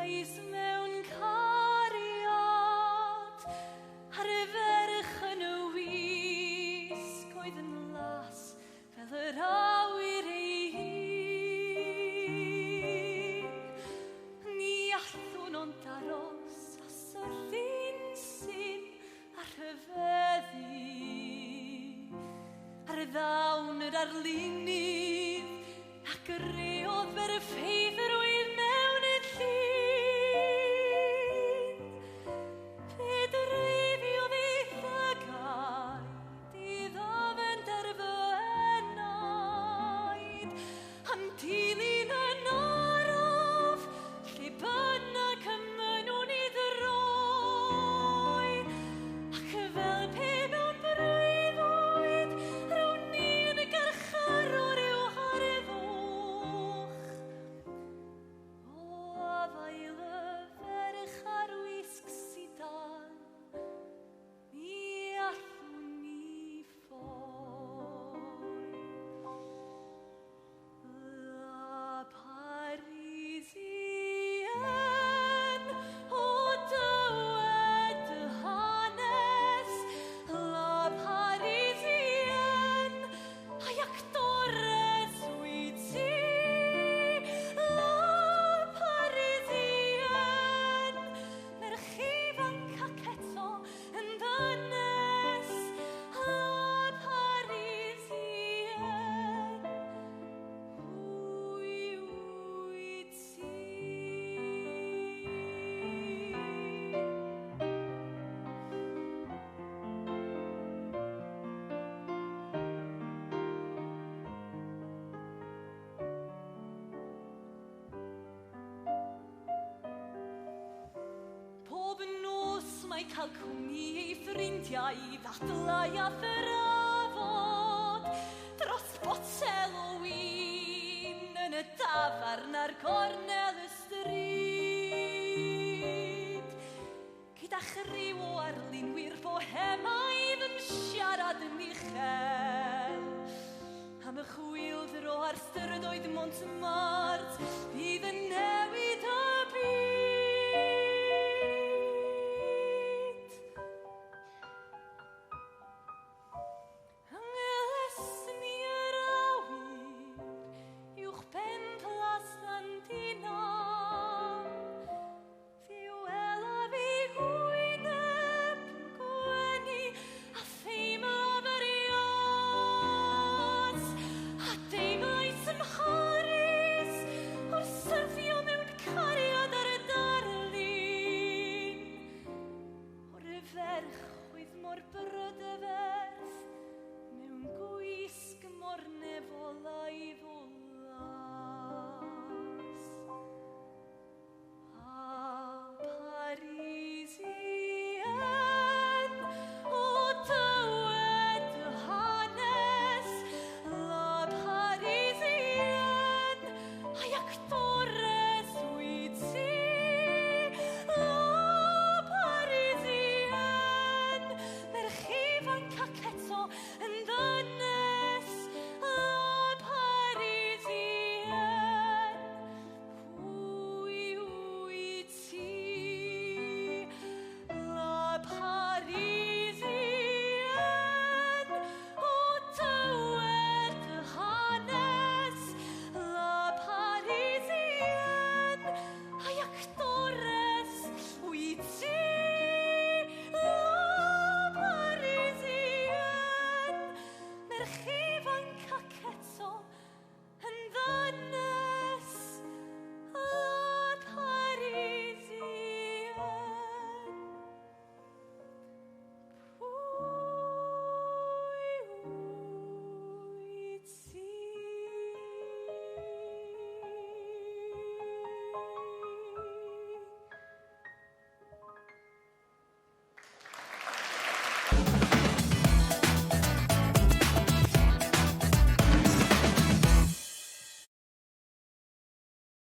eis mewn cariad ar y ferch yn y wisg oedd yn las fel yr awyr ei hun. Ni allwn ond aros a syrddin sy'n ar rhyfeddu ar y ddawn yr arlunydd ac yr reodd fer y ffeithr oedd mewn y llun. Fe dreifiodd ei thygaid i ddafend ar fy enaid am dilyn yn araf lle bynnag y mynwn i ddroi ac fel pe mewn breuddwyd rwy'n ni'n garcharwr i'w harddwch. O afael y ferch ar wisg sidan ni allwn ni ffoi. La Parisien o dywed y hanes. La Parisien ai actores wyt ti. La Parisien merch ifanc ac eto yn ddynes. La Parisien pwy wyt ti? Pob nos mae cael cwmni ei ffrindiau i ddadlau a thrafod dros botel o win yn y dafarn ar gornel y stryd. Gyda chryw o arlunwyr bohemaidd yn siarad yn uchel am y chwyldro ar styrydoedd Montmartre bydd